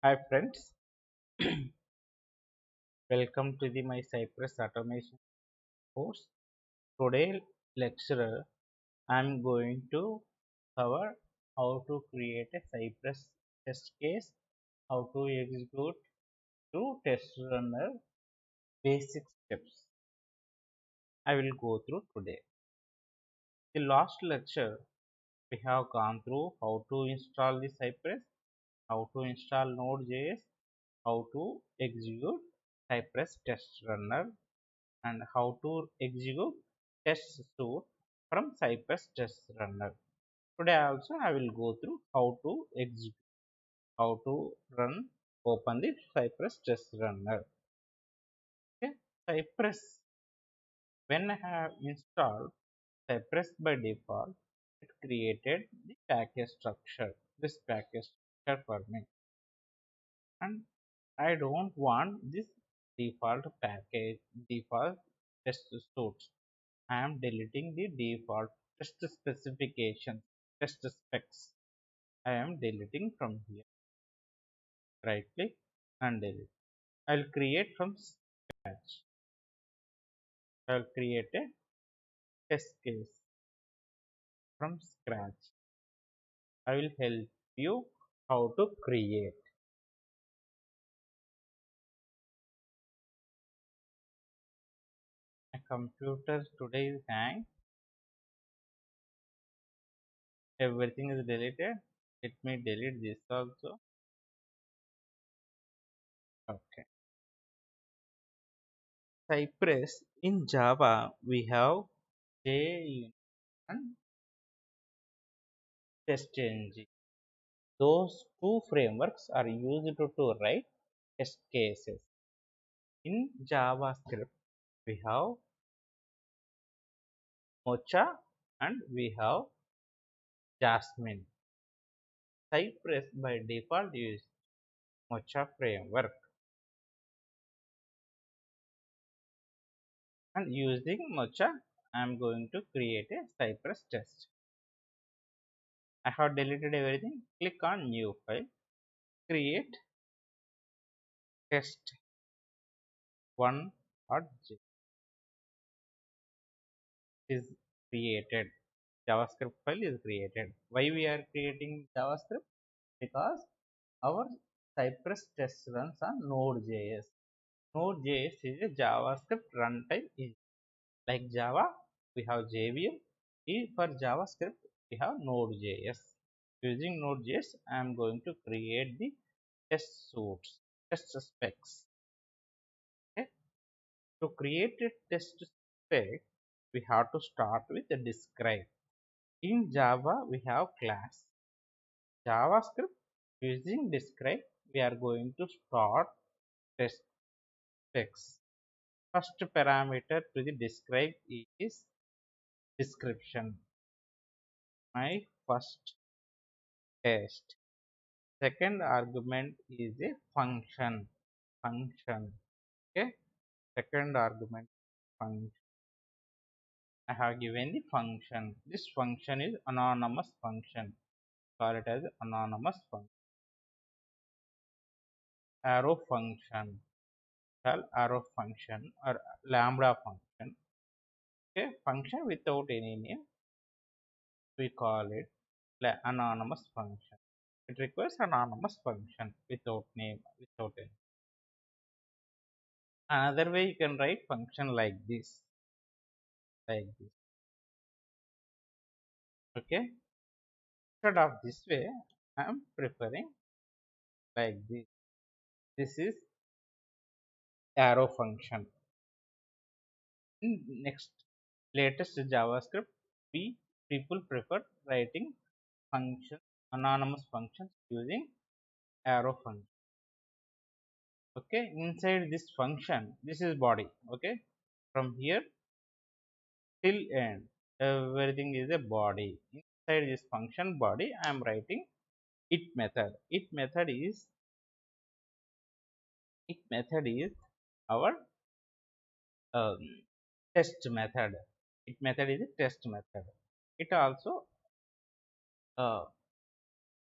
Hi friends, welcome to my Cypress automation course. Today lecturer I am going to cover how to create a Cypress test case, how to execute to test runner basic steps. I will go through today. The last lecture we have gone through how to install the Cypress, how to install Node.js, how to execute Cypress test runner and how to execute test suite from Cypress test runner. Today also I will go through how to execute, how to open the Cypress test runner. Okay. Cypress, when I have installed Cypress by default, it created the package structure, this package structure for me. And I don't want this default package, default test suite. I am deleting the default test specifications, test specs. I am deleting from here. Right click and delete. I'll create from scratch. I'll create a test case from scratch. I will help you how to create. My computer today is hang. Everything is deleted. Let me delete this also. Okay. Cypress in Java we have JUnit and TestNG. Those two frameworks are used to write test cases. In JavaScript, we have Mocha and we have Jasmine. Cypress by default use Mocha framework and using Mocha I am going to create a Cypress test. I have deleted everything. Click on new file. Create test 1.j is created. JavaScript file is created. Why we are creating JavaScript? Because our Cypress test runs on Node.js. Node.js is a JavaScript runtime. Like Java, we have JVM. For JavaScript, we have Node.js. Using Node.js, I am going to create the test suites, test specs. Okay. To create a test spec, we have to start with a describe. In Java, we have class. JavaScript using describe, we are going to start test specs. First parameter to the describe is description. My first test. Second argument is a function. Function. Okay. Second argument function. I have given the function. This function is anonymous function. Call it as anonymous function. Arrow function. Call arrow function or lambda function. Okay. Function without any name. We call it anonymous function. It requires anonymous function without name, without any. Another way you can write function like this, like this. Okay. Instead of this way, I am preferring like this. This is arrow function. In next latest JavaScript, we people prefer writing function anonymous functions using arrow function. Okay, inside this function, this is body. Okay, from here till end, everything is a body. Inside this function body, I am writing it method. It method is our um, test method. It method is a test method. It also uh,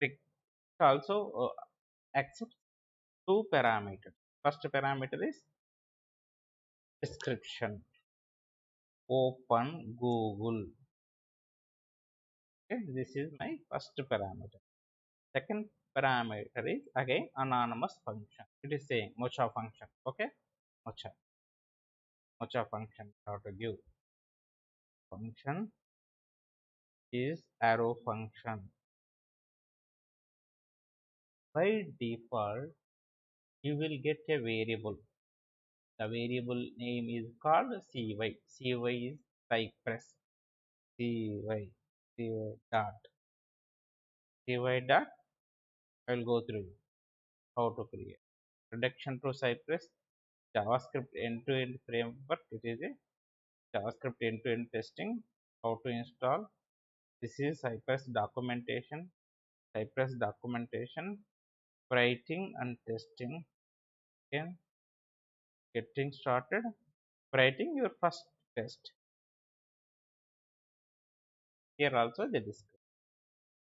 it also accepts two parameters. First parameter is description. Open Google. Okay, this is my first parameter. Second parameter is again anonymous function. It is saying mocha function. Okay, mocha function. How to give function is arrow function. By default, you will get a variable. The variable name is called cy. Cy is Cypress. Cy. Cy dot. Cy dot. I will go through how to create. Reduction to Cypress. JavaScript end-to-end framework. It is a JavaScript end-to-end testing. How to install. This is Cypress documentation. Cypress documentation. Writing and testing. Again, getting started. Writing your first test. Here also the description.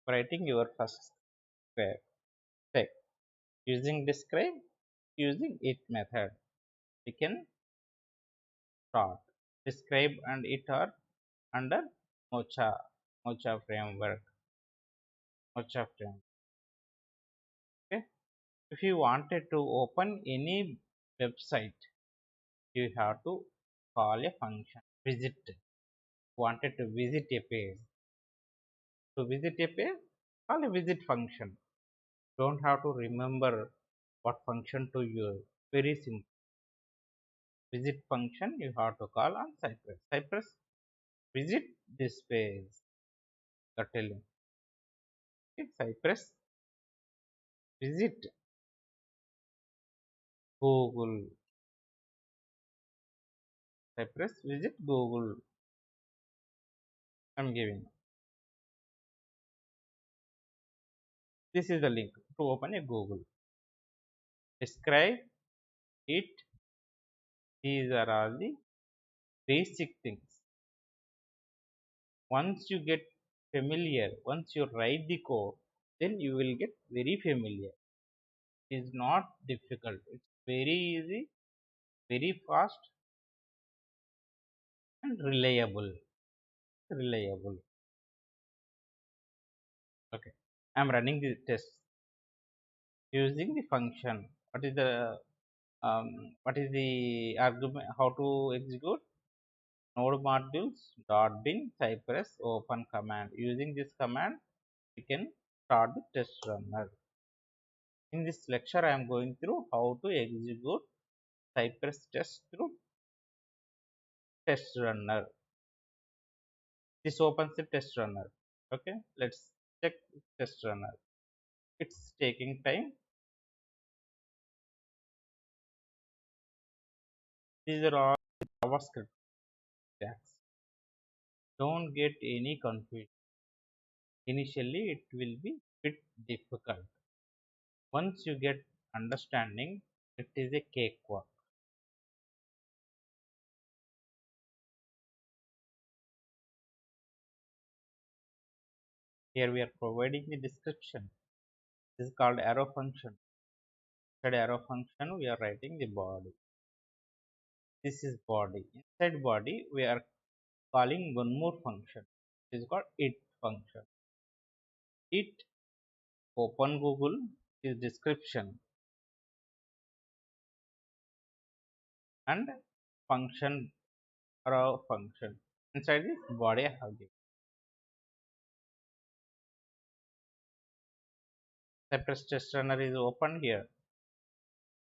Writing your first spec. Using describe, using it method. We can start. Describe and it are under Mocha, Mocha framework. Mocha framework. Okay. If you wanted to open any website, you have to call a function. Visit. Wanted to visit a page. To visit a page, call a visit function. Don't have to remember what function to use. Very simple. Visit function you have to call on Cypress. Cypress visit this page. The telling. Okay, Cypress visit Google. Cypress visit Google. I'm giving. This is the link to open a Google. Describe it. These are all the basic things. Once you get familiar, once you write the code, then you will get very familiar. It is not difficult. It's very easy, very fast, and reliable. Reliable. Okay. I'm running the test using the function. What is the argument? How to execute? Node modules dot bin cypress open command. Using this command, we can start the test runner. In this lecture, I am going through how to execute Cypress test through test runner. This opens the test runner. Okay, let's check test runner. It's taking time. These are all JavaScript tags. Don't get any confusion. Initially, it will be bit difficult. Once you get understanding, it is a cakewalk. Here we are providing the description. This is called arrow function. Inside arrow function, we are writing the body. This is body. Inside body, we are calling one more function. It is called it function. It open Google is description and function arrow function. Inside this body, I have given. Cypress test runner is open here.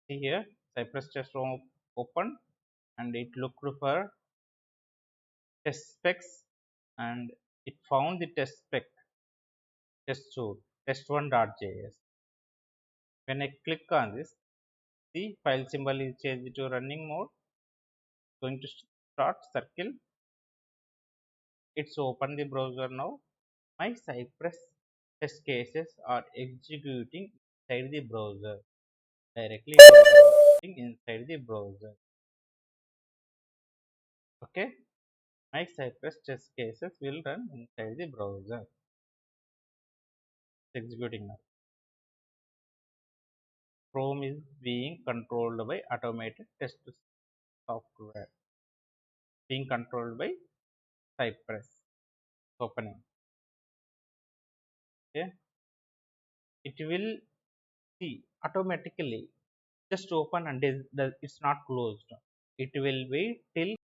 See here, Cypress test open and it looked for test specs and it found the test spec test suite test1.js. When I click on this, the file symbol is changed to running mode. Going to start circle. It's open the browser now. My Cypress test cases are executing inside the browser. Directly inside the browser. Okay. My Cypress test cases will run inside the browser. It's executing now. Chrome is being controlled by automated test software, being controlled by Cypress opening. Okay, it will see automatically just open and it's not closed. It will wait till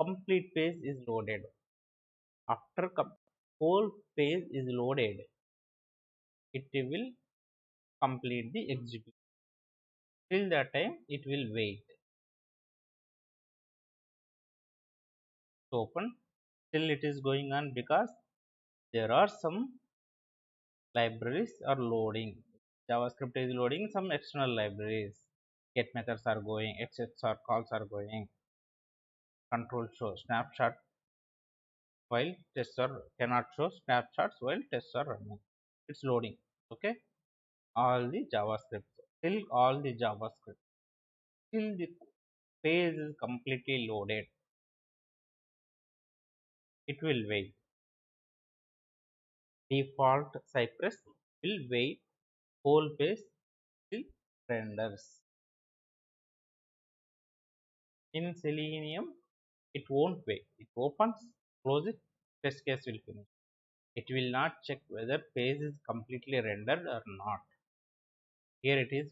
complete page is loaded. After whole page is loaded, it will complete the execution. Till that time, it will wait to open. Still, it is going on because there are some libraries are loading. JavaScript is loading some external libraries. Get methods are going, exits or calls are going. Control show snapshot while tests are cannot show snapshots while tests are running. It's loading. Okay, all the JavaScript. Till all the JavaScript. Till the page is completely loaded, it will wait. Default Cypress will wait whole page till renders. In Selenium, it won't wait. It opens, close it, test case will finish. It will not check whether page is completely rendered or not. Here it is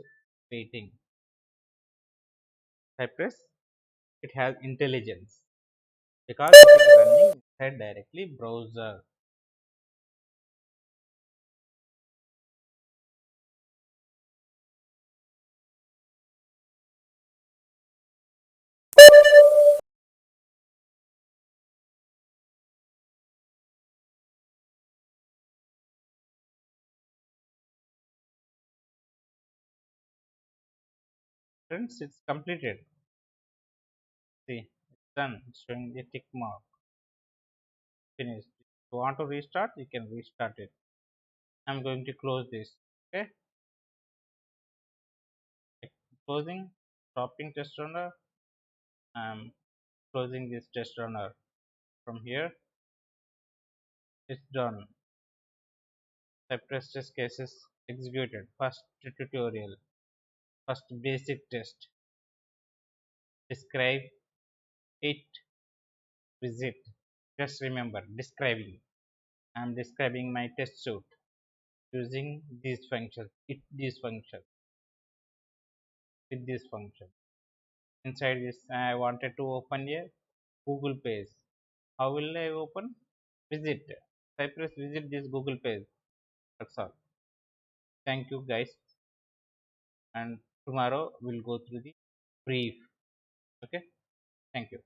waiting. Cypress, it has intelligence because it is running inside directly browser. Friends, it's completed. See, it's done. It's showing the tick mark. Finished. If you want to restart, you can restart it. I'm going to close this. Okay, closing, stopping test runner. I'm closing this test runner. From here, it's done. Cypress test cases executed. First tutorial, first basic test. Describe it, visit. Just remember describing. I'm describing my test suite using these functions. These functions with this function. Inside this, I wanted to open a Google page. How will I open? Visit. Cypress visit this Google page. That's all. Thank you guys. And tomorrow we'll go through the brief. Okay. Thank you.